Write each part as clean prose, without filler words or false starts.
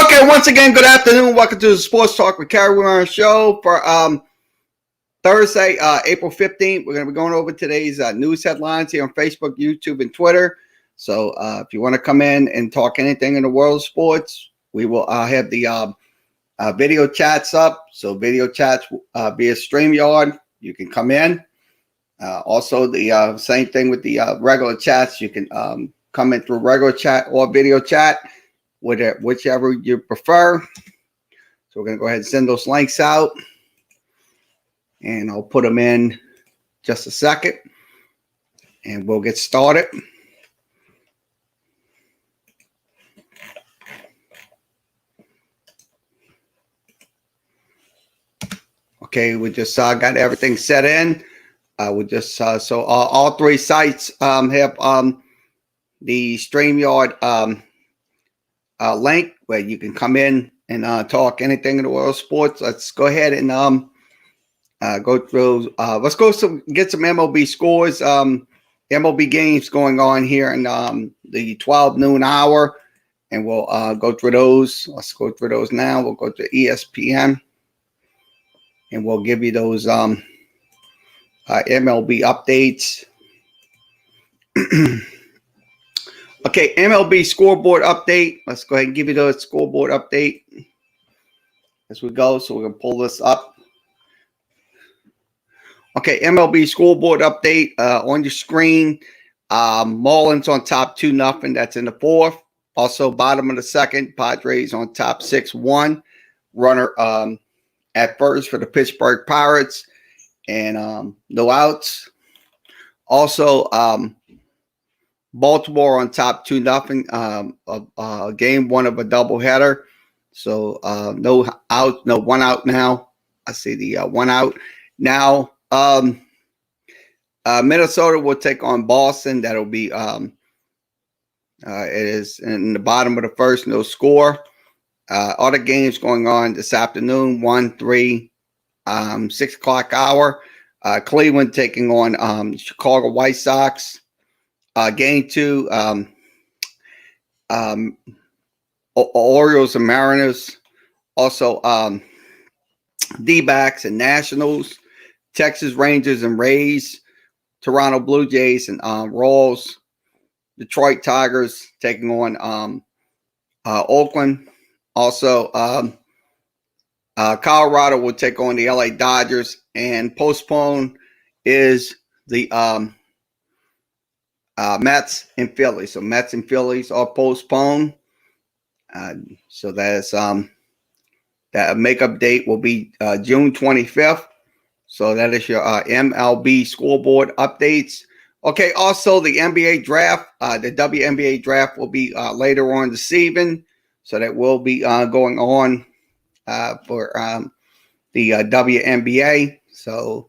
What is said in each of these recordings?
Okay, once again, good afternoon. Welcome to the Sports Talk with Kerry. We're on a show for Thursday, April 15th. We're going to be going over today's news headlines here on Facebook, YouTube, and Twitter. So if you want to come in and talk anything in the world of sports, we will have the video chats up. So video chats via StreamYard. You can come in. Also, the same thing with the regular chats. You can come in through regular chat or video chat, whichever you prefer. So we're going to go ahead and send those links out. And I'll put them in just a second. And we'll get started. Okay, we just got everything set in. We just so all three sites have the StreamYard link where you can come in and talk anything in the world of sports. Let's go ahead and go through. Let's get some MLB scores. MLB games going on here in the 12 noon hour, and we'll go through those. Let's go through those now. We'll go to ESPN, and we'll give you those MLB updates. Okay, MLB scoreboard update. Let's go ahead and give you the scoreboard update as we go. So we're going to pull this up. Okay, MLB scoreboard update on your screen. Marlins on top 2-0. That's in the fourth. Also, bottom of the second, Padres on top 6-1. Runner at first for the Pittsburgh Pirates. And no outs. Also, Baltimore on top 2-0. Game one of a doubleheader. So no out, no one out now. I see the one out. Now, Minnesota will take on Boston. That'll be it is in the bottom of the first, no score. Other games going on this afternoon, 1, 3, 6 o'clock hour. Cleveland taking on Chicago White Sox. Game 2, Orioles and Mariners. Also, D-backs and Nationals. Texas Rangers and Rays. Toronto Blue Jays and Royals. Detroit Tigers taking on Oakland. Also, Colorado will take on the LA Dodgers, and postponed is the Mets and Phillies. So Mets and Phillies are postponed. So that's that makeup date will be June 25th. So that is your MLB scoreboard updates. Okay, also the NBA draft, the WNBA draft will be later on this evening. So that will be going on for the WNBA. So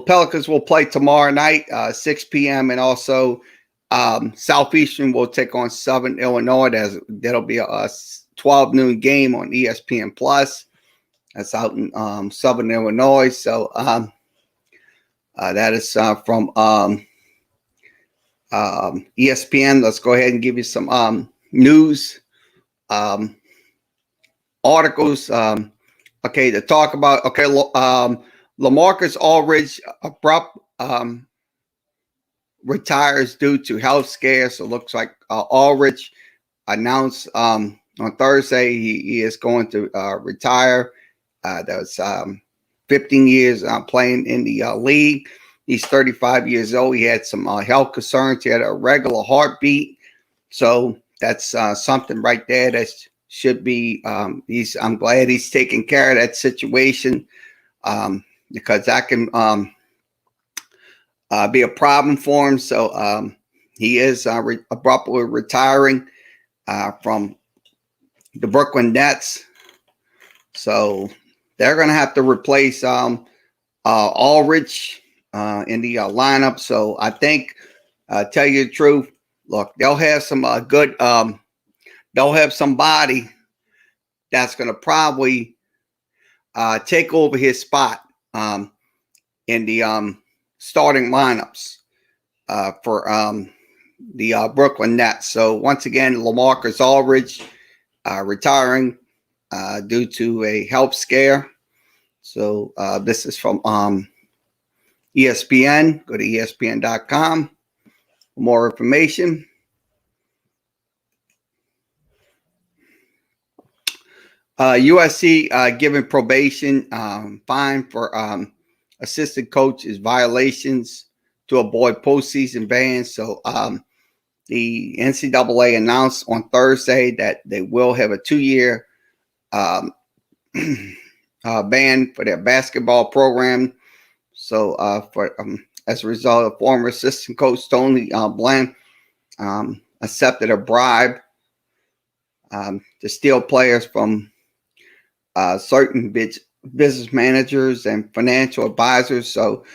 Pelicans will play tomorrow night, 6 p.m. And also Southeastern will take on Southern Illinois. That'll be a 12 noon game on ESPN Plus. That's out in Southern Illinois. So that is from ESPN. Let's go ahead and give you some news articles. Okay, to talk about. Okay, LaMarcus Aldridge abrupt retires due to health scare. So it looks like Aldridge announced on Thursday he is going to retire. That was 15 years playing in the league. He's 35 years old. He had some health concerns. He had a irregular heartbeat. So that's something right there that should be. I'm glad he's taking care of that situation because that can be a problem for him. So he is abruptly retiring from the Brooklyn Nets. So they're going to have to replace Aldridge in the lineup. So I think, tell you the truth, look, they'll have some good. They'll have somebody that's going to probably take over his spot in the starting lineups for the Brooklyn Nets. So once again, LaMarcus Aldridge retiring due to a health scare. So this is from ESPN. Go to ESPN.com for more information. USC given probation fine for assistant coaches violations to avoid postseason bans. So the NCAA announced on Thursday that they will have a 2-year ban for their basketball program. So as a result, former assistant coach Tony Bland accepted a bribe to steal players from certain business managers and financial advisors. So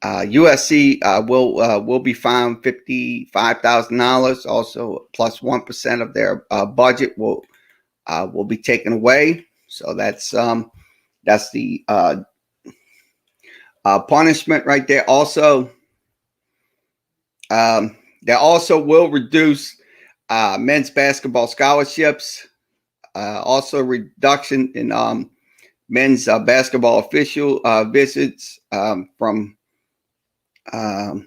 USC will be fined $55,000. Also, plus 1% of their budget will be taken away. So that's the punishment right there. Also, they also will reduce men's basketball scholarships. Also, reduction in men's basketball official visits from 20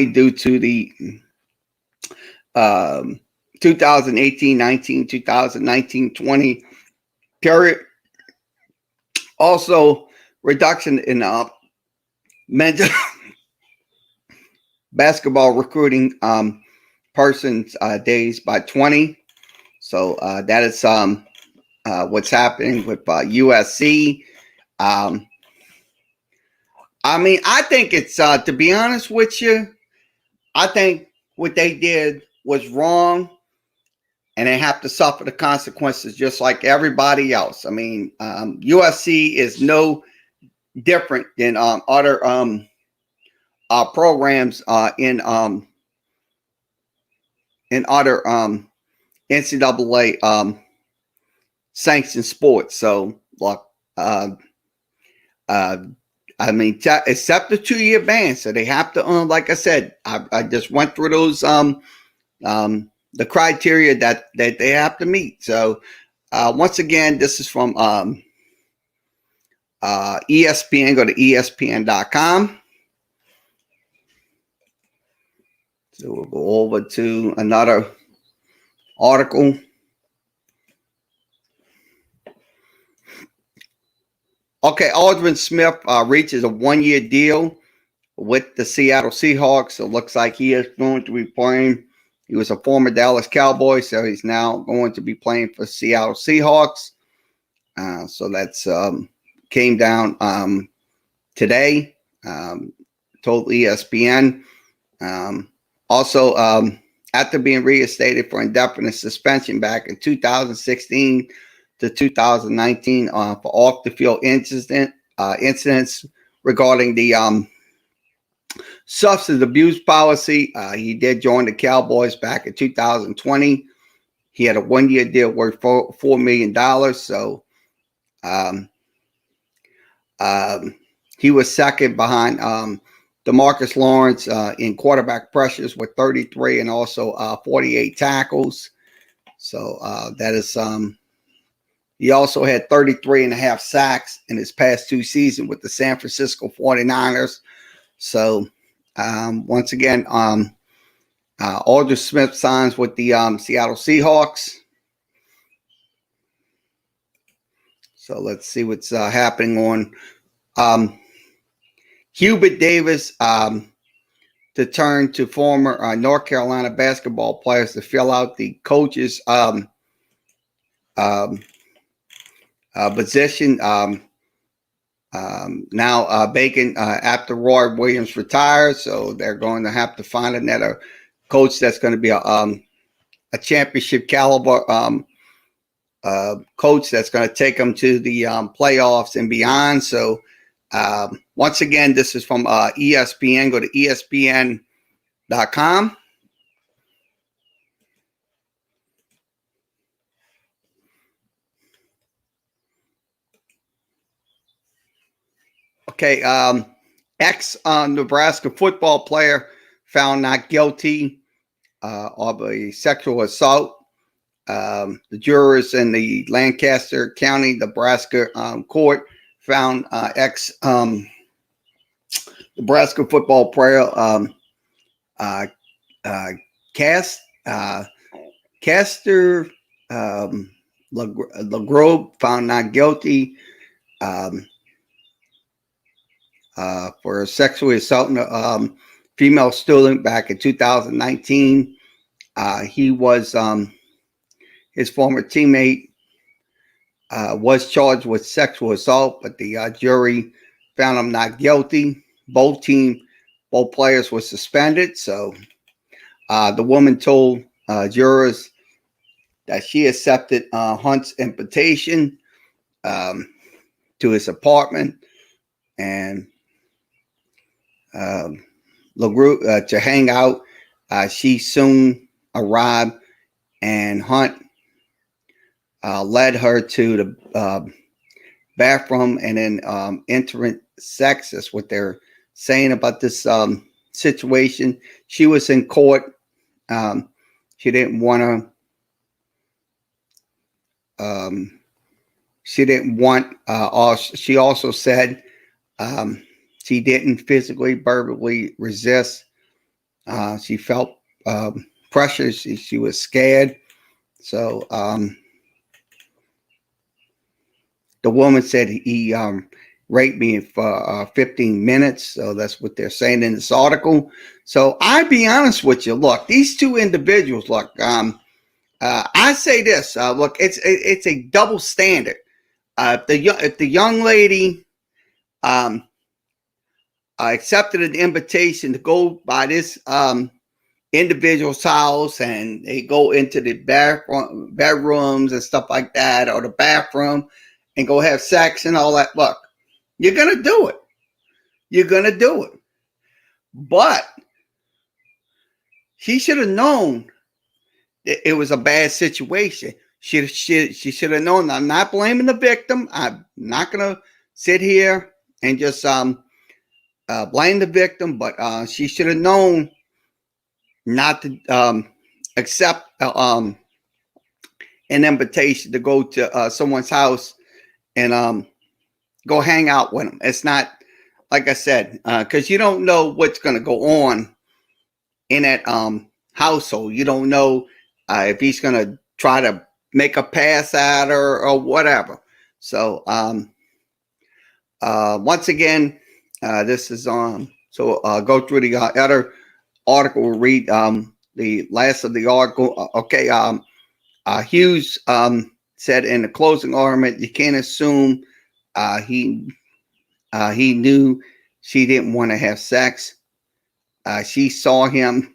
due to the 2018-19, 2019-20 period. Also, reduction in men's basketball recruiting persons days by 20. So that is what's happening with USC. I mean, I think it's to be honest with you, I think what they did was wrong, and they have to suffer the consequences just like everybody else. I mean, USC is no different than other programs in other NCAA sanctioned sports. So, look, I mean, except the 2-year ban. So they have to, like I said, I just went through those the criteria that they have to meet. So once again, this is from ESPN. Go to ESPN.com. So we'll go over to another article. Okay, Aldrin Smith reaches a 1-year deal with the Seattle Seahawks. So it looks like he is going to be playing. He was a former Dallas Cowboy, so he's now going to be playing for Seattle Seahawks. So that's came down today. Told ESPN. Also, after being reinstated for indefinite suspension back in 2016 to 2019 for off-the-field incidents regarding the substance abuse policy, he did join the Cowboys back in 2020. He had a 1-year deal worth $4 million. So he was second behind DeMarcus Lawrence in quarterback pressures with 33 and also 48 tackles. So that is he also had 33.5 sacks in his past 2 seasons with the San Francisco 49ers. So once again, Aldrin Smith signs with the Seattle Seahawks. So let's see what's happening on Hubert Davis to turn to former North Carolina basketball players to fill out the coach's position now vacant after Roy Williams retires. So they're going to have to find another coach that's going to be a championship caliber coach that's going to take them to the playoffs and beyond. So once again, this is from ESPN. Go to ESPN.com. Okay, ex Nebraska football player found not guilty of a sexual assault. The jurors in the Lancaster County, Nebraska court found ex Nebraska football player Caster LaGrobe found not guilty for sexually assaulting a female student back in 2019. He was his former teammate was charged with sexual assault, but the jury found him not guilty. Both players were suspended. So the woman told jurors that she accepted Hunt's invitation to his apartment and to hang out. She soon arrived, and Hunt led her to the bathroom and then entering sex. That's what they're saying about this situation. She was in court. She didn't want to. She didn't want. She also said she didn't physically, verbally resist. She felt pressure. She was scared. So the woman said he raped me for 15 minutes. So that's what they're saying in this article. So I'll be honest with you. Look, these two individuals. Look, I say this. Look, it's a double standard. If the young lady accepted an invitation to go by this individual's house, and they go into the bedrooms and stuff like that, or the bathroom, and go have sex and all that. Look, you're gonna do it. You're gonna do it. But she should have known it was a bad situation. She should have known. I'm not blaming the victim. I'm not gonna sit here and just blame the victim, but she should have known not to accept an invitation to go to someone's house and go hang out with them. It's not, like I said, because you don't know what's going to go on in that household. You don't know if he's going to try to make a pass at her or whatever. So once again, this is on. So go through the other article. We'll read the last of the article. Okay. Hughes said in the closing argument, you can't assume he knew she didn't want to have sex. She saw him.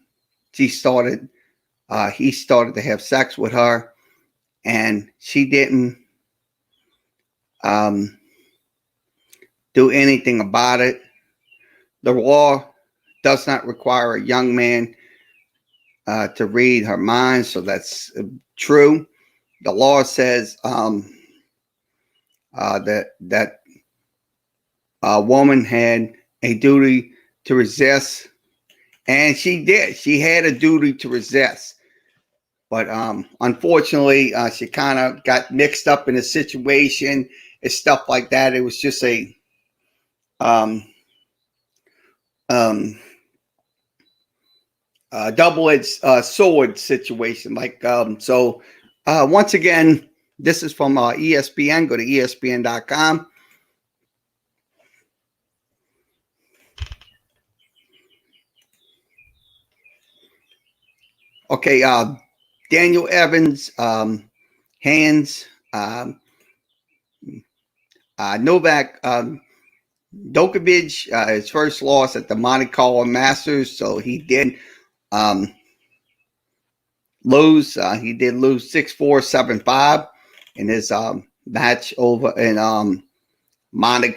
He started to have sex with her, and she didn't do anything about it. The law does not require a young man to read her mind, so that's true. The law says that a woman had a duty to resist, and she did. She had a duty to resist, but unfortunately, she kind of got mixed up in a situation and stuff like that. It was just a double-edged sword situation. So once again, this is from ESPN. Go to ESPN.com. Okay, Daniel Evans, hands, Novak Djokovic, his first loss at the Monte Carlo Masters, so he did lose. He did lose 6-4, 7-5 in his match over in Monte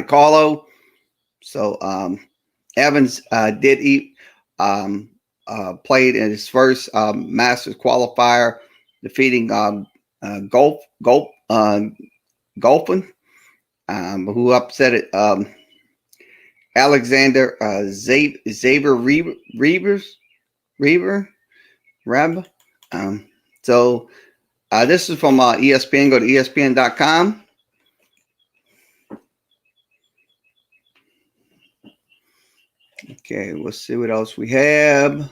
Carlo. So Evans did played in his first Masters qualifier, defeating Golfin, who upset it Alexander Xavier Reb. So this is from ESPN. Go to ESPN.com. Okay, we'll see what else we have.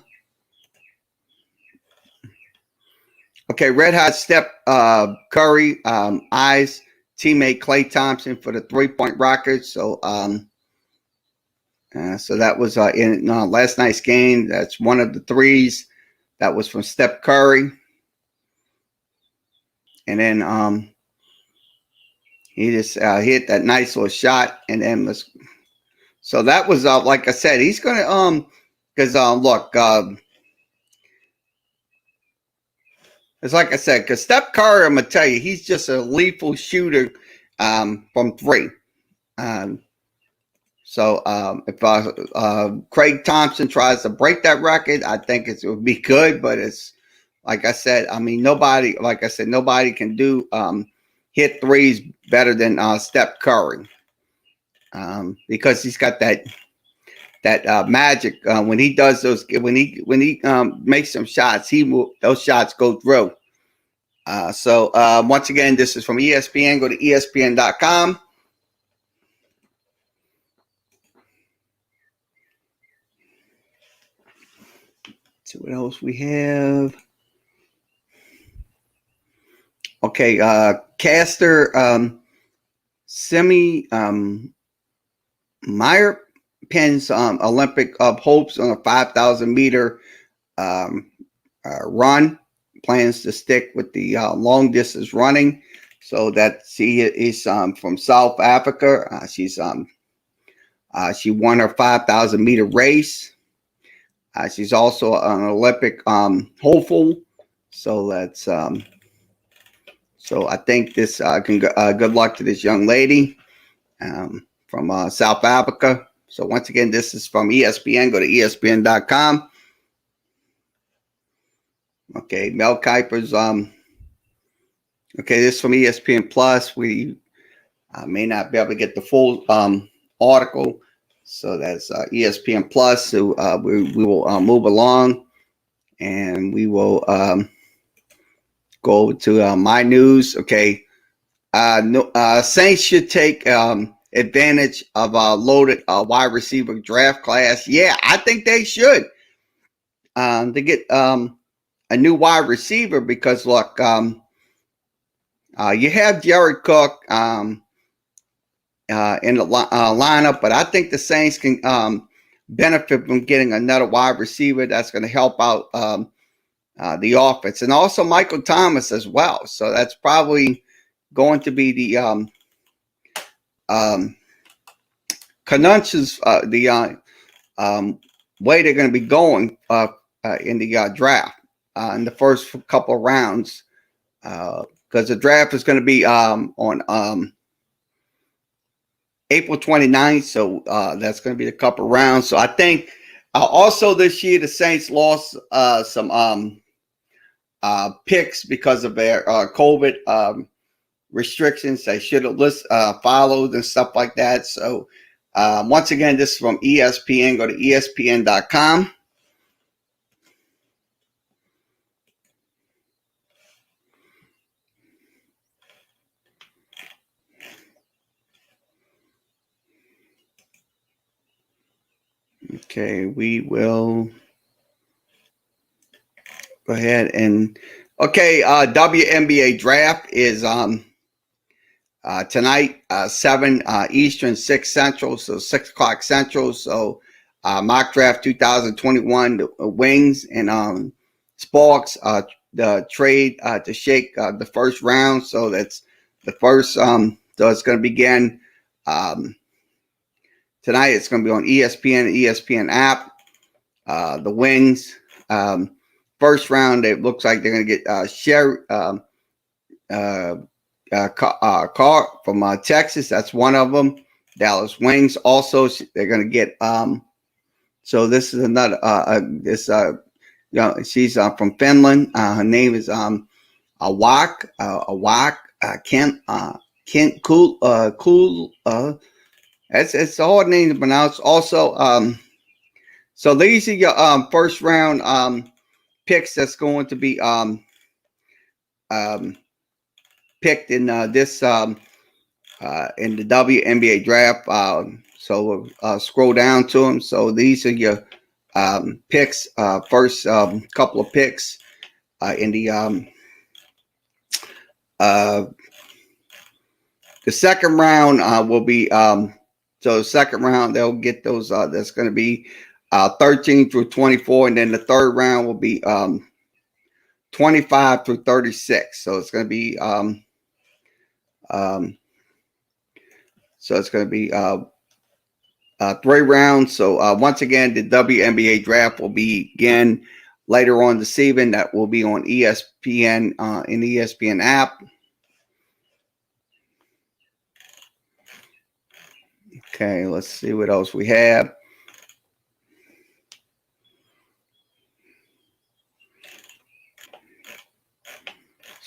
Okay, Red Hot Steph Curry eyes teammate Klay Thompson for the 3-point Rockets. So so that was in last night's game. That's one of the threes. That was from Steph Curry. And then he just hit that nice little shot. And then so that was like I said, he's gonna because look, it's like I said, because Steph Curry, I'm gonna tell you, he's just a lethal shooter from three. So if Craig Thompson tries to break that record, I think it would be good. But it's like I said, I mean, nobody can do hit threes better than Steph Curry because he's got that magic when he does those. When he makes some shots, those shots go through. So once again, this is from ESPN. Go to ESPN.com. See what else we have. Okay, caster Semi Meyer pins Olympic hopes on a 5,000 meter run. Plans to stick with the long distance running. So that she is from South Africa. She won her 5,000 meter race. She's also an Olympic hopeful. So that's so I think this can good luck to this young lady from South Africa. So once again, this is from ESPN. Go to ESPN.com. Okay, Mel Kiper's okay, this is from ESPN Plus. We may not be able to get the full article. So that's ESPN Plus. So we will move along, and we will go to my news. Okay, Saints should take advantage of a loaded wide receiver draft class. Yeah, I think they should to get a new wide receiver because look, you have Jared Cook in the lineup, but I think the Saints can benefit from getting another wide receiver that's going to help out the offense, and also Michael Thomas as well. So that's probably going to be the Canucks' the way they're going to be going in the draft in the first couple of rounds because the draft is going to be on April 29th. So that's going to be a couple of rounds. So I think also this year the Saints lost some picks because of their COVID restrictions. They should have followed and stuff like that. So once again, this is from ESPN. Go to ESPN.com. Okay, we will go ahead and WNBA draft is tonight, 7 Eastern, 6 Central, so 6 o'clock Central. So mock draft 2021, the Wings and Sparks, the trade to shake the first round. So that's the first. So it's going to begin tonight. It's going to be on ESPN, ESPN app. The Wings. First round, it looks like they're going to get Sherry Carr from Texas. That's one of them. Dallas Wings. Also, they're going to get. So this is another. She's from Finland. Her name is Kent Cool. It's a hard name to pronounce. Also, so these are your first round picks that's going to be um, picked in this in the WNBA draft. So we'll scroll down to them. So these are your picks, first couple of picks in the second round will be so the second round they'll get those that's going to be 13 through 24, and then the third round will be 25 through 36. So it's going to be so it's going to be 3 rounds. So once again, the WNBA draft will begin later on this evening. That will be on ESPN in the ESPN app. Okay, let's see what else we have.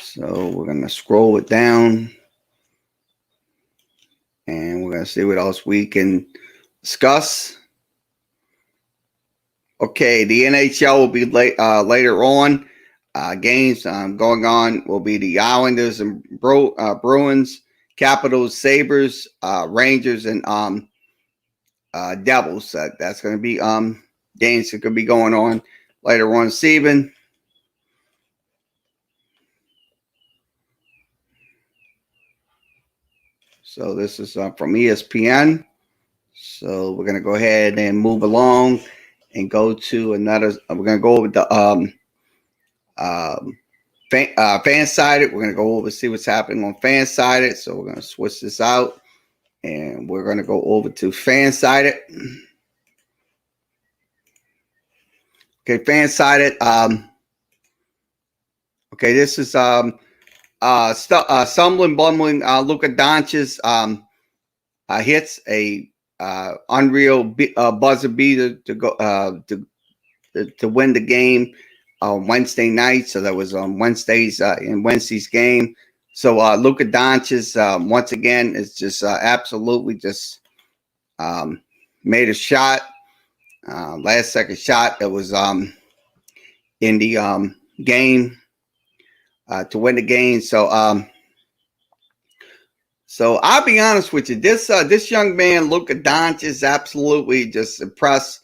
So we're going to scroll it down, and we're going to see what else we can discuss. Okay, the NHL will be later on. Games going on will be the Islanders and Bruins, Capitals, Sabres, Rangers, and Devils. That's going to be games that could be going on later on this evening. So this is from ESPN. So we're going to go ahead and move along and go to another. We're going to go over the Fansided. We're going to go over see what's happening on Fansided. So we're going to switch this out, and we're going to go over to Fansided. Okay, Fansided. Okay, this is stumbling, bumbling. Luka Doncic hits a unreal buzzer beater to go to win the game on Wednesday night. So that was on Wednesday's in Wednesday's game. So Luka Doncic once again is just absolutely just made a shot, last second shot that was in the game to win the game. So so I'll be honest with you, this young man Luka Doncic absolutely just impressed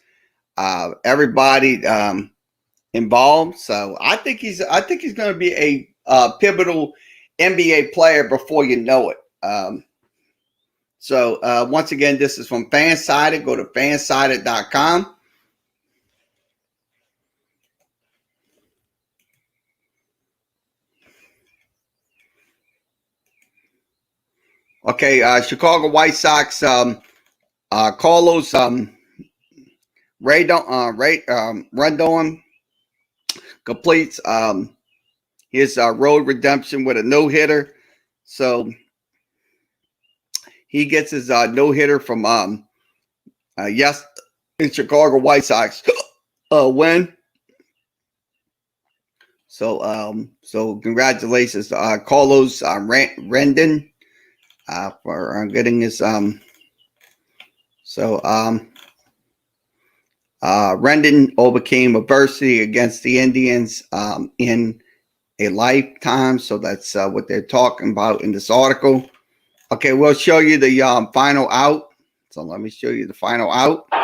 everybody involved. So I think he's going to be a pivotal NBA player before you know it. So once again, this is from Fansided. Go to fansided.com. Okay, Chicago White Sox, Carlos Rendon completes his road redemption with a no-hitter. So he gets his no-hitter from yes in Chicago White Sox win. So so congratulations to Carlos Rendon for getting his Rendon overcame adversity against the Indians in a lifetime. So that's what they're talking about in this article. Okay, we'll show you the final out. So let me show you the final out. 3-2.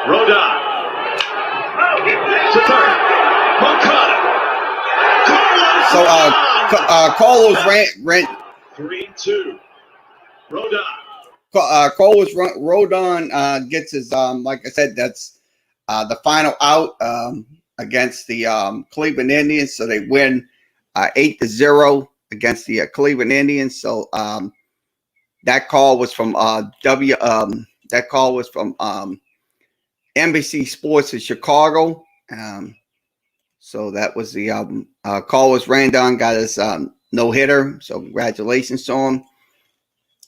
Rodon. To third. Moncada. So Carlos Rent 3-2. Rodon. Carlos Rodon gets his like I said, that's the final out against the Cleveland Indians. So they win 8-0 against the Cleveland Indians. So that call was from NBC Sports in Chicago. So that was the Carlos Rendon got his no-hitter. So congratulations to him.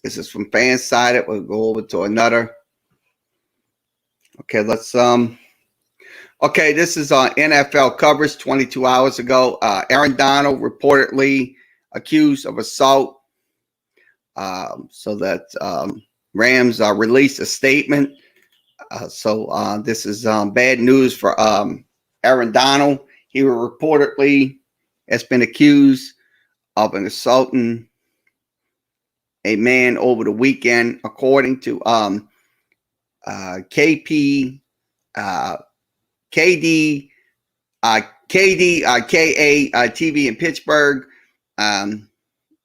This is from Fansided. We'll go over to another. Okay, let's okay, this is on NFL coverage 22 hours ago. Aaron Donald reportedly accused of assault So that Rams released a statement. So this is bad news for Aaron Donald. He reportedly has been accused of an assaulting a man over the weekend, according to KP, KD, KA TV in Pittsburgh.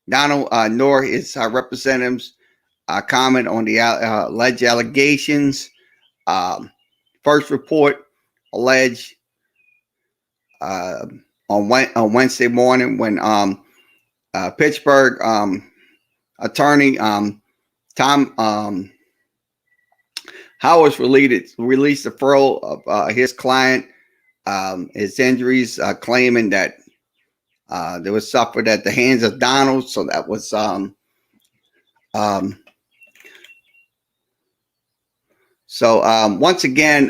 Donald nor his representatives comment on the alleged allegations. First report alleged on Wednesday morning when Pittsburgh attorney Tom Howard released the referral of his client, his injuries, claiming that there was suffered at the hands of Donald. So that was once again,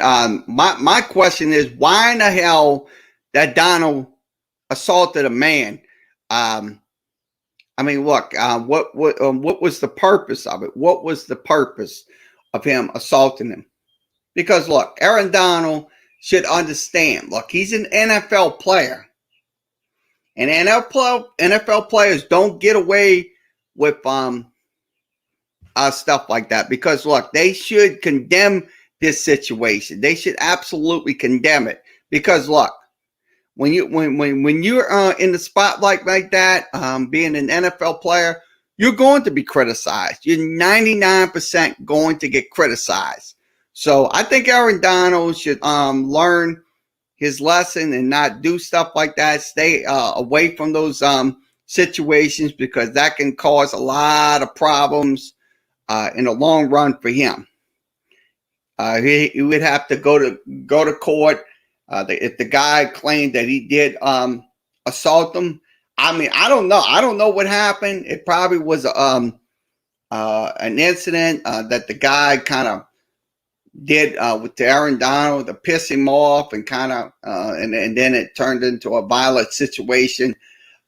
my question is, why in the hell that Donald assaulted a man? I mean, look, what was the purpose of it? What was the purpose of him assaulting him? Because look, Aaron Donald should understand. Look, he's an NFL player, and NFL players don't get away with stuff like that. Because look, they should condemn this situation. They should absolutely condemn it. Because look, when you're in the spotlight like that, being an NFL player, you're going to be criticized. You're 99% going to get criticized. So I think Aaron Donald should learn his lesson and not do stuff like that. Stay away from those situations, because that can cause a lot of problems in the long run for him. He would have to go to court. If the guy claimed that he did assault him, I mean, I don't know. I don't know what happened. It probably was an incident that the guy kind of did with Aaron Donald to piss him off, and kind of and then it turned into a violent situation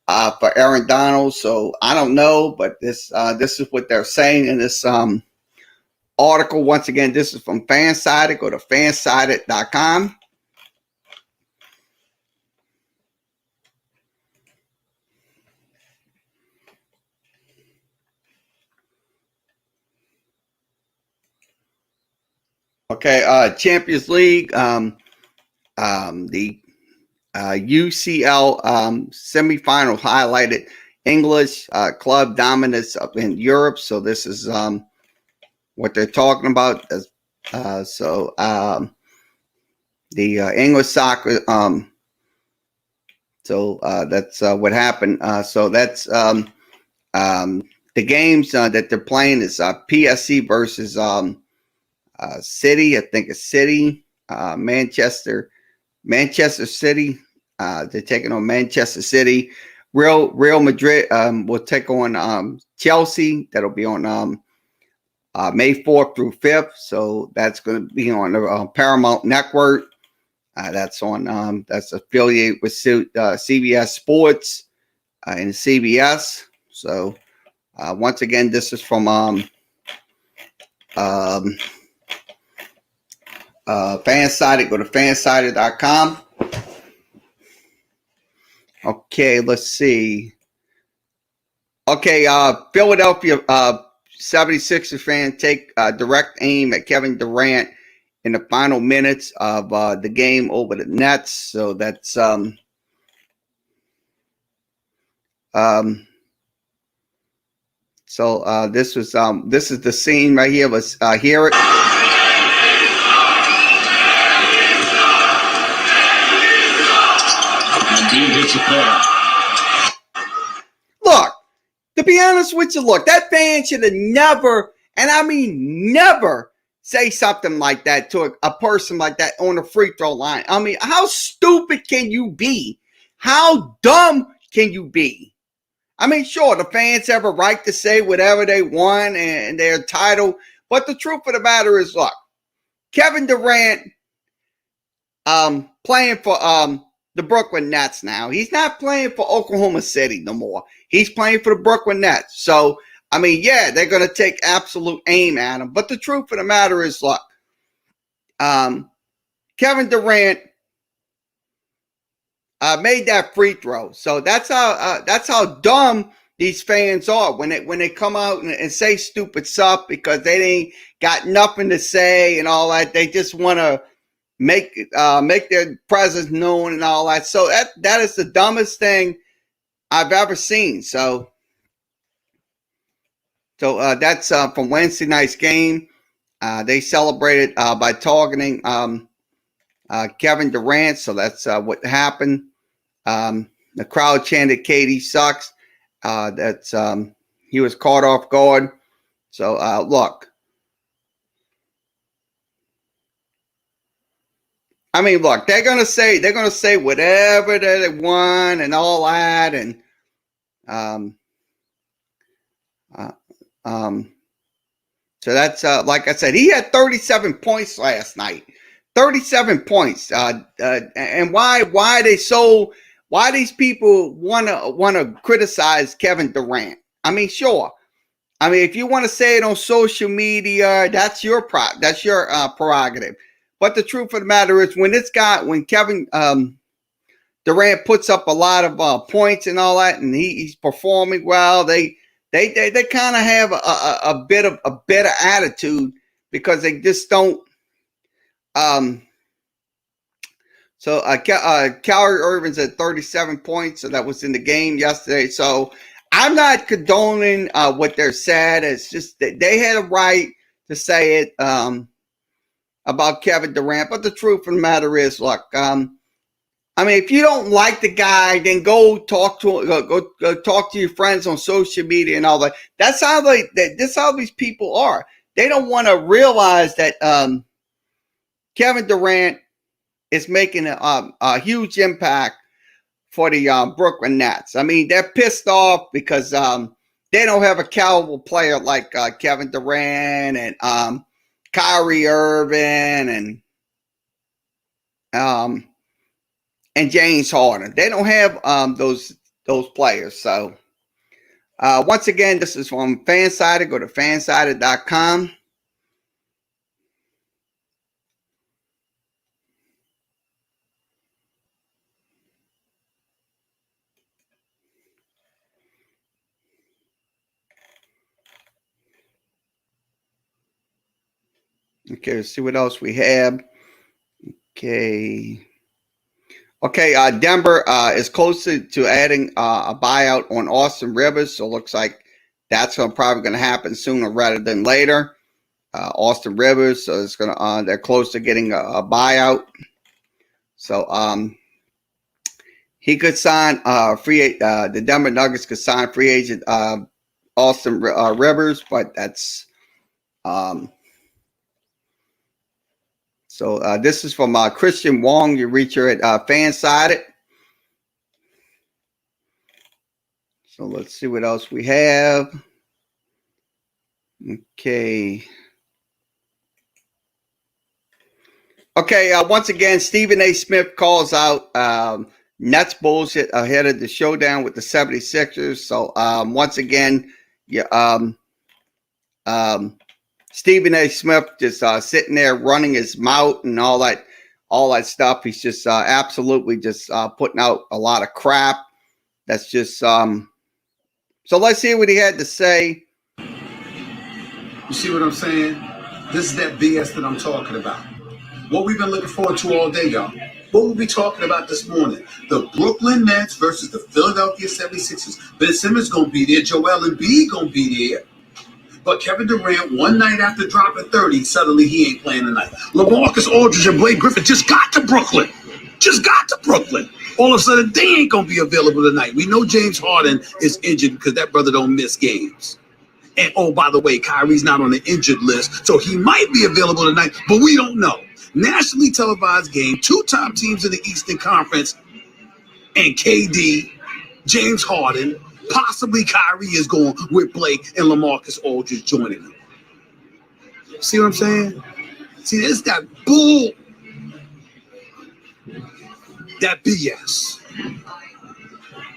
for Aaron Donald. So I don't know, but this is what they're saying in this article. Once again, this is from Fansided. Go to fansided.com. Okay, Champions League, the UCL semifinals highlighted English club dominance up in Europe. So this is what they're talking about. The English soccer. That's what happened. So that's the games that they're playing is PSC versus City. I think it's City. Manchester City. They're taking on Manchester City. Real Madrid will take on Chelsea. That'll be on May 4th through 5th. So that's going to be on the Paramount Network. That's on that's affiliated with CBS Sports and CBS. So once again, this is from Fansided. Go to fansided.com. Okay, let's see. Okay, Philadelphia 76ers fan take direct aim at Kevin Durant in the final minutes of the game over the Nets. So that's this is the scene right here. Let's hear it. Look, to be honest with you, look, that fan should have never, and I mean never, say something like that to a person like that on the free throw line. I mean, how stupid can you be? How dumb can you be? I mean, sure, the fans have a right to say whatever they want and they're entitled, but the truth of the matter is, look, Kevin Durant playing for the Brooklyn Nets now. He's not playing for Oklahoma City no more. He's playing for the Brooklyn Nets. So I mean, yeah, they're going to take absolute aim at him. But the truth of the matter is, look, Kevin Durant made that free throw. So that's how dumb these fans are when they come out and say stupid stuff because they ain't got nothing to say and all that. They just want to make their presence known and all that. So that is the dumbest thing I've ever seen. So that's from Wednesday night's game. They celebrated by targeting Kevin Durant. So that's what happened. The crowd chanted, "KD sucks." That's he was caught off guard. So look, I mean, look, they're gonna say whatever they want and all that, and so that's like I said, he had 37 points last night. 37 points. And why these people wanna criticize Kevin Durant? I mean, sure. I mean, if you want to say it on social media, that's your prerogative. But the truth of the matter is, when Kevin Durant puts up a lot of points and all that, and he's performing well, they kind of have a bit of a better attitude because they just don't. So Kyrie Irving's at 37 points, so that was in the game yesterday. So I'm not condoning what they're saying. It's just that they had a right to say it about Kevin Durant. But the truth of the matter is, look, I mean, if you don't like the guy, then go talk to go talk to your friends on social media and all that. That's how these people are. They don't want to realize that Kevin Durant is making a huge impact for the Brooklyn Nets. I mean, they're pissed off because they don't have a caliber player like Kevin Durant and Kyrie Irving and James Harden. They don't have those players. So once again, this is from Fansided. Go to fansided.com. Okay, let's see what else we have. Okay, Denver is close to adding a buyout on Austin Rivers, so it looks like that's probably going to happen sooner rather than later. Austin Rivers, so it's gonna they're close to getting a buyout. So he could sign the Denver Nuggets could sign free agent Austin Rivers, but that's so this is from Christian Wong. You reach her at Fansided. So let's see what else we have. Okay. Once again, Stephen A. Smith calls out Nets bullshit ahead of the showdown with the 76ers. So once again, Stephen A. Smith just sitting there running his mouth and all that stuff. He's just absolutely just putting out a lot of crap. That's just so let's hear what he had to say. You see what I'm saying? This is that BS that I'm talking about. What we've been looking forward to all day, y'all. What we'll be talking about this morning. The Brooklyn Nets versus the Philadelphia 76ers. Ben Simmons going to be there. Joel Embiid going to be there. But Kevin Durant, one night after dropping 30, suddenly he ain't playing tonight. LaMarcus Aldridge and Blake Griffin just got to Brooklyn. All of a sudden, they ain't going to be available tonight. We know James Harden is injured because that brother don't miss games. And, oh, by the way, Kyrie's not on the injured list, so he might be available tonight, but we don't know. Nationally televised game, two-time teams in the Eastern Conference, and KD, James Harden, possibly Kyrie is going with Blake and LaMarcus Aldridge joining them. See what I'm saying? See, this that bull, that BS.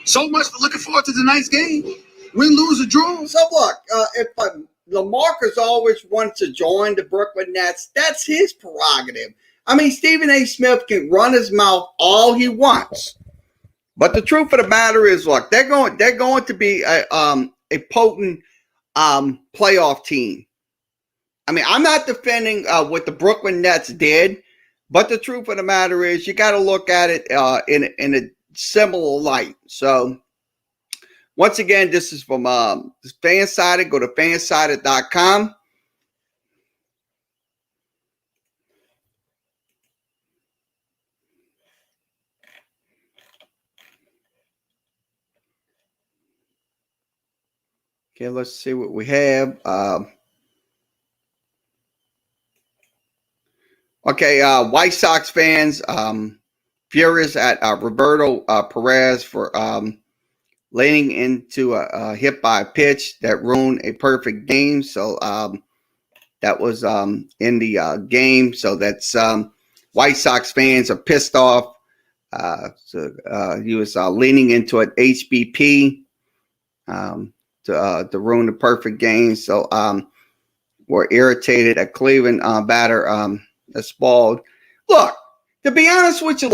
So much for looking forward to tonight's game. Win, lose, or draw. So look, if LaMarcus always wants to join the Brooklyn Nets, that's his prerogative. I mean, Stephen A. Smith can run his mouth all he wants, but the truth of the matter is, look, they're going to be a potent playoff team. I mean, I'm not defending what the Brooklyn Nets did, but the truth of the matter is, you got to look at it in a similar light. So, once again, this is from Fansided. Go to fansided.com. Okay, let's see what we have. White Sox fans furious at Roberto Perez for laying into a hit by a pitch that ruined a perfect game. So that was in the game. So that's White Sox fans are pissed off. He was leaning into an HBP to ruin the perfect game. So we're irritated at Cleveland batter Spald. Look, to be honest with you,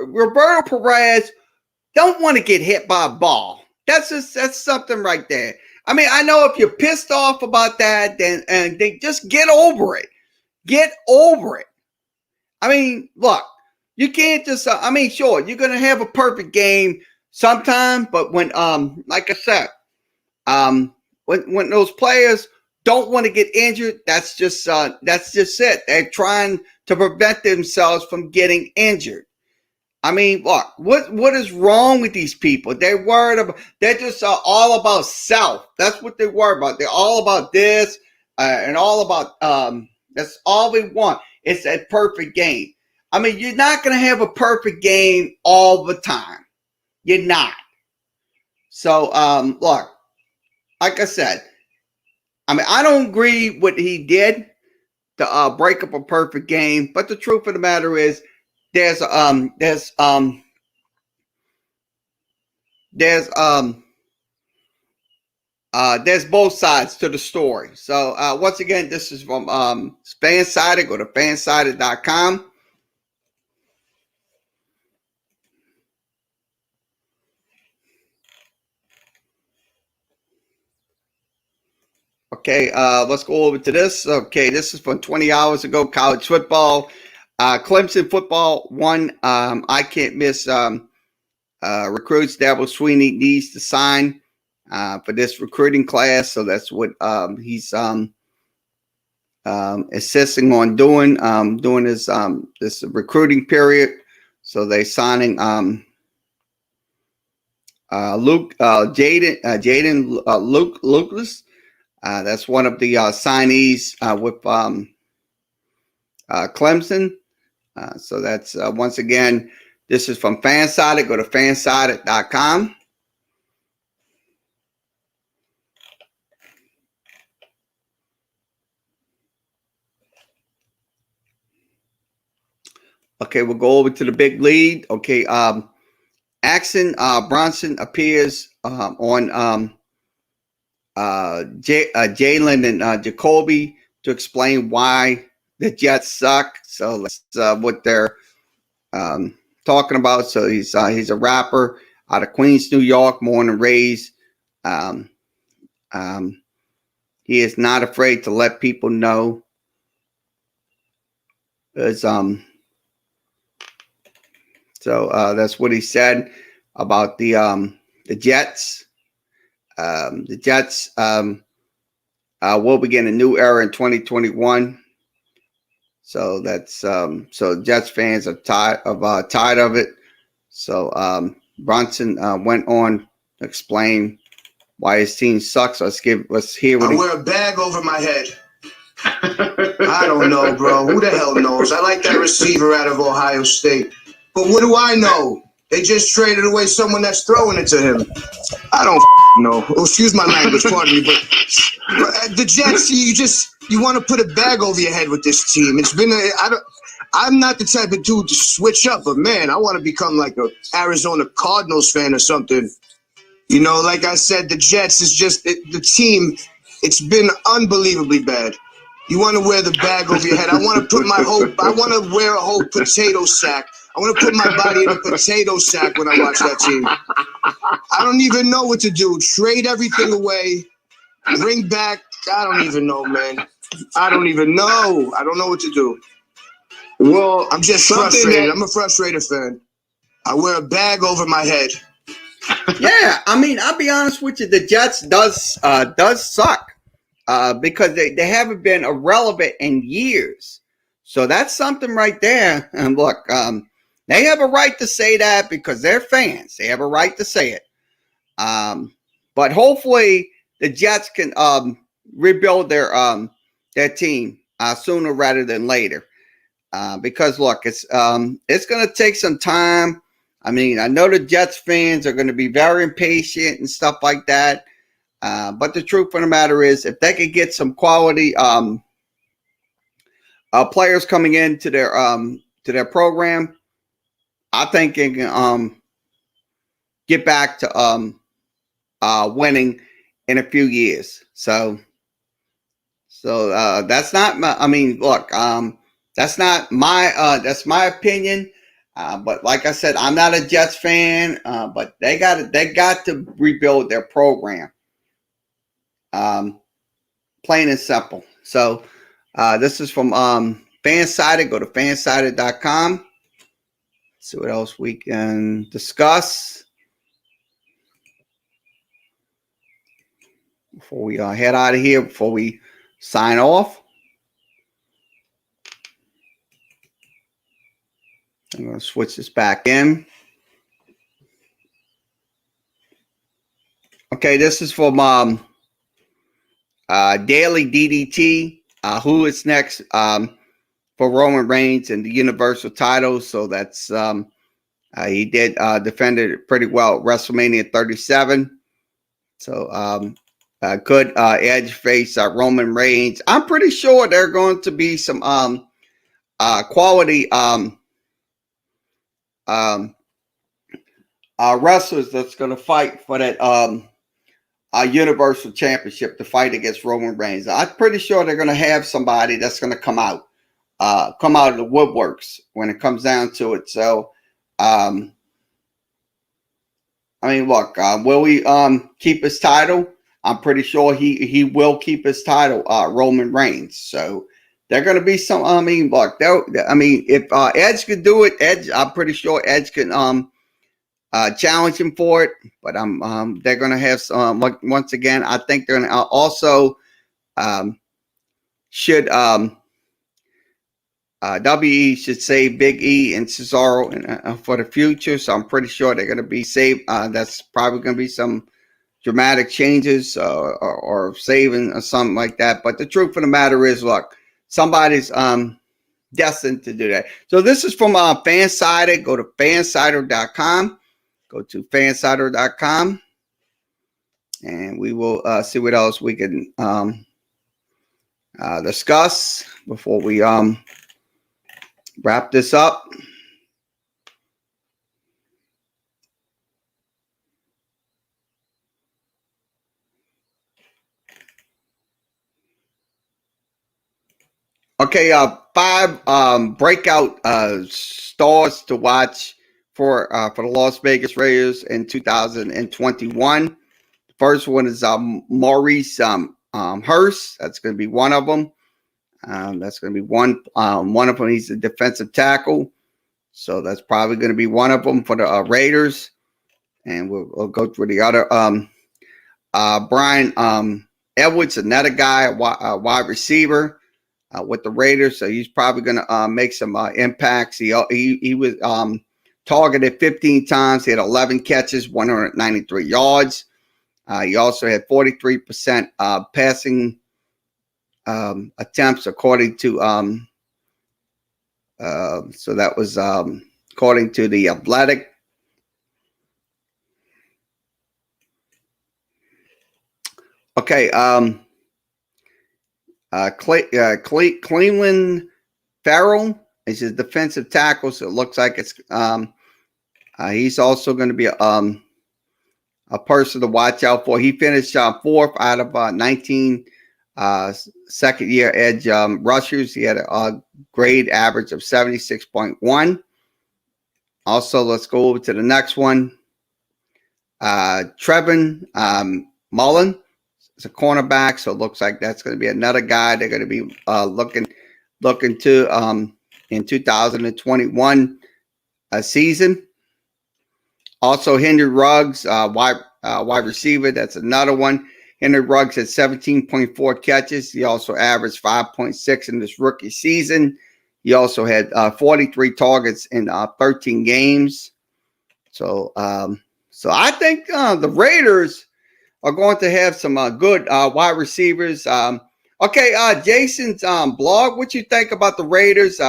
Roberto Perez don't want to get hit by a ball. That's something right there. I mean, I know if you're pissed off about that, then they just get over it. Get over it. I mean, look, you can't just. Sure, you're gonna have a perfect game sometime, but when like I said, when those players don't want to get injured, that's just it. They're trying to prevent themselves from getting injured. I mean, look, what is wrong with these people? They're worried about. They're just all about self. That's what they worry about. They're all about this and all about. That's all they want. It's a perfect game. I mean, you're not going to have a perfect game all the time. You're not. So, look, like I said, I mean, I don't agree what he did to break up a perfect game, but the truth of the matter is, there's both sides to the story. So once again, this is from Fansided. Go to fansided.com. Okay, let's go over to this. Okay, this is from 20 hours ago, college football. Clemson football won. I can't miss recruits. Dabo Sweeney needs to sign for this recruiting class. So that's what he's insisting on doing during this this recruiting period. So they signing Jaden Lucas. That's one of the signees with Clemson. So that's once again, this is from Fansided. Go to fansided.com. Okay, we'll go over to the big lead. Okay, Axon Bronson appears on Jalen and Jacoby to explain why the Jets suck. So that's what they're talking about. So he's a rapper out of Queens, New York, born and raised. He is not afraid to let people know. So that's what he said about the Jets. The Jets will begin a new era in 2021. So that's so Jets fans are tired of it. So Bronson went on to explain why his team sucks. Let's hear what I wear a bag over my head. I don't know, bro. Who the hell knows? I like that receiver out of Ohio State. But what do I know? They just traded away someone that's throwing it to him. I don't know. Oh, excuse my language, pardon me, but the Jets, you want to put a bag over your head with this team. It's been I'm not the type of dude to switch up, but man, I want to become like a Arizona Cardinals fan or something. You know, like I said, the Jets is just the team. It's been unbelievably bad. You want to wear the bag over your head. I want to wear a whole potato sack. I want to put my body in a potato sack when I watch that team. I don't even know what to do. Trade everything away. Bring back. I don't even know, man. I don't even know. I don't know what to do. Well, I'm just frustrated. I'm a frustrated fan. I wear a bag over my head. Yeah, I mean, I'll be honest with you. The Jets does suck because they haven't been irrelevant in years. So that's something right there. And look, they have a right to say that because they're fans. They have a right to say it. But hopefully the Jets can rebuild their team sooner rather than later. Because look, it's going to take some time. I mean, I know the Jets fans are going to be very impatient and stuff like that. But the truth of the matter is, if they could get some quality players coming into their program, I think it can get back to winning in a few years. So that's not my, I mean, look, that's not my that's my opinion. But like I said, I'm not a Jets fan, but they got to rebuild their program. Plain and simple. So this is from Fansided. Go to fansided.com. See what else we can discuss before we head out of here, before we sign off. I'm going to switch this back in. Okay, this is from Daily DDT. Who is next for Roman Reigns and the Universal title? So that's he did defended it pretty well at WrestleMania 37. So could Edge face Roman Reigns? I'm pretty sure there are going to be some quality wrestlers that's going to fight for that Universal Championship to fight against Roman Reigns. I'm pretty sure they're going to have somebody that's going to come out of the woodworks when it comes down to it. So, I mean, look, will he keep his title? I'm pretty sure he will keep his title, Roman Reigns. So they're going to be some. I mean, look, I mean, if Edge could do it, I'm pretty sure Edge can challenge him for it. But they're going to have some. Once again, I think they're going to also should WE should save Big E and Cesaro for the future. So I'm pretty sure they're going to be saved. That's probably going to be some dramatic changes or saving or something like that. But the truth of the matter is, look, somebody's destined to do that. So this is from Fansided. Go to fansider.com. Go to fansider.com. And we will see what else we can discuss before we wrap this up. Okay, 5 breakout stars to watch for the Las Vegas Raiders in 2021. The first one is Maurice Hurst. That's going to be one of them. That's going to be one of them. He's a defensive tackle, so that's probably going to be one of them for the Raiders. And we'll go through the other. Brian Edwards, another guy, a wide receiver with the Raiders, so he's probably going to make some impacts. He was targeted 15 times. He had 11 catches, 193 yards. He also had 43% passing attempts, according to so that was according to the Athletic. Okay, Cleveland Farrell is his defensive tackle. So it looks like it's he's also going to be a person to watch out for. He finished 4th out of 19 second-year edge rushers. He had a grade average of 76.1. Also, let's go over to the next one. Trevin Mullen is a cornerback, so it looks like that's going to be another guy they're going to be looking to in 2021 season. Also, Henry Ruggs, wide receiver, that's another one. Henry Ruggs had 17.4 catches. He also averaged 5.6 in this rookie season. He also had 43 targets in 13 games. So I think the Raiders are going to have some good wide receivers. Okay, Jason's blog. What you think about the Raiders?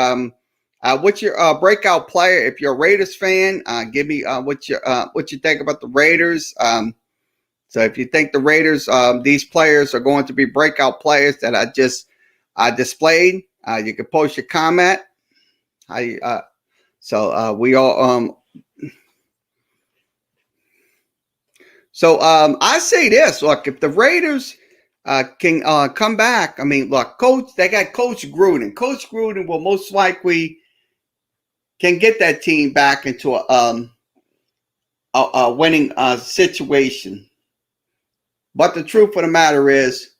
What's your breakout player? If you're a Raiders fan, give me what you think about the Raiders. So if you think the Raiders, these players are going to be breakout players that I just displayed, you can post your comment. We all. I say this: look, if the Raiders can come back, I mean, look, they got Coach Gruden. Coach Gruden will most likely can get that team back into a winning situation. But the truth of the matter is,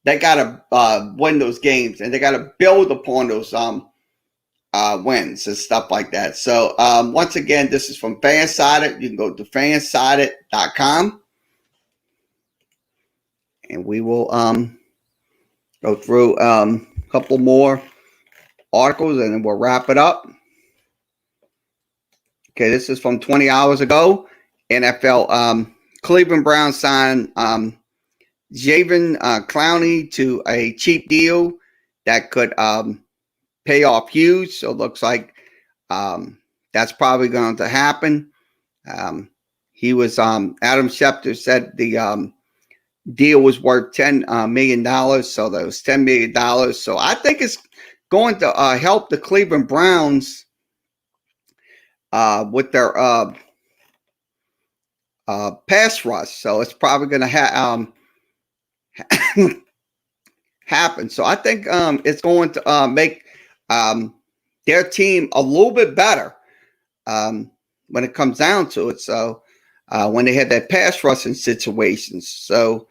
they got to win those games, and they got to build upon those wins and stuff like that. So once again, this is from Fansided. You can go to fansided.com, and we will go through a couple more articles, and then we'll wrap it up. Okay, this is from 20 hours ago. NFL Cleveland Browns signed Javen Clowney to a cheap deal that could pay off huge. So it looks like that's probably going to happen. He was Adam Schefter said the deal was worth $10 million. So that was $10 million. So I think it's going to help the Cleveland Browns with their pass rush. So it's probably going to happen. So I think it's going to make their team a little bit better when it comes down to it. So when they had that pass rushing situations. So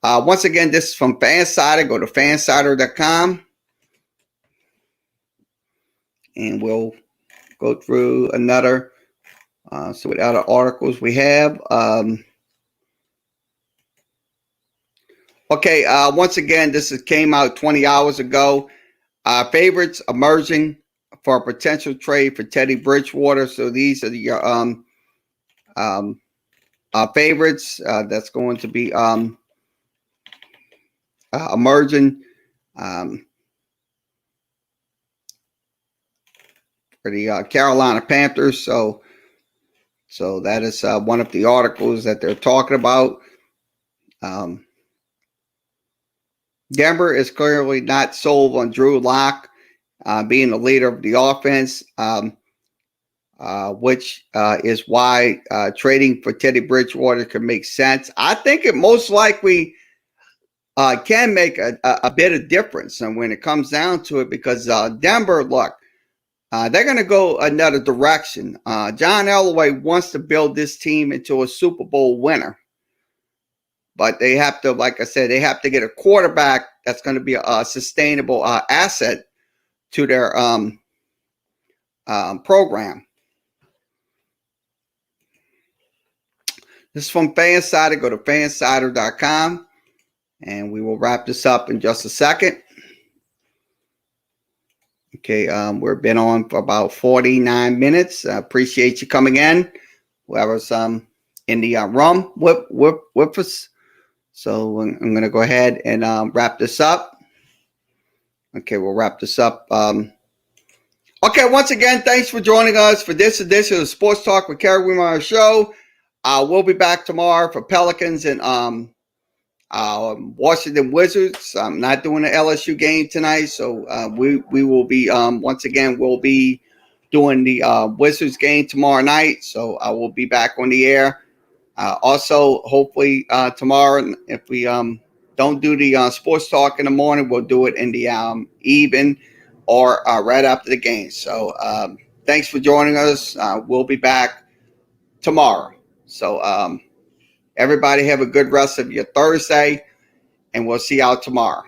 once again, this is from Fansided. Go to fansided.com, and we'll go through another. So what other articles we have. Okay, once again, came out 20 hours ago. Favorites emerging for a potential trade for Teddy Bridgewater. So these are your favorites that's going to be emerging for the Carolina Panthers. So that is one of the articles that they're talking about. Denver is clearly not sold on Drew Lock being the leader of the offense, which is why trading for Teddy Bridgewater can make sense. I think it most likely can make a bit of difference and when it comes down to it, because Denver, look, they're going to go another direction. John Elway wants to build this team into a Super Bowl winner. But they have to, like I said, they have to get a quarterback that's going to be a sustainable asset to their program. This is from Fansided. Go to fansided.com, and we will wrap this up in just a second. Okay, we've been on for about 49 minutes. I appreciate you coming in. Whoever's in the room with us. So I'm going to go ahead and wrap this up. Okay, we'll wrap this up. Okay, once again, thanks for joining us for this edition of the Sports Talk with Kerry Wehmeyer show. We'll be back tomorrow for Pelicans and Washington Wizards. I'm not doing the LSU game tonight, so we will be once again we'll be doing the Wizards game tomorrow night. So I will be back on the air. Also, hopefully tomorrow, if we don't do the sports talk in the morning, we'll do it in the evening or right after the game. So thanks for joining us. We'll be back tomorrow. So everybody have a good rest of your Thursday, and we'll see y'all tomorrow.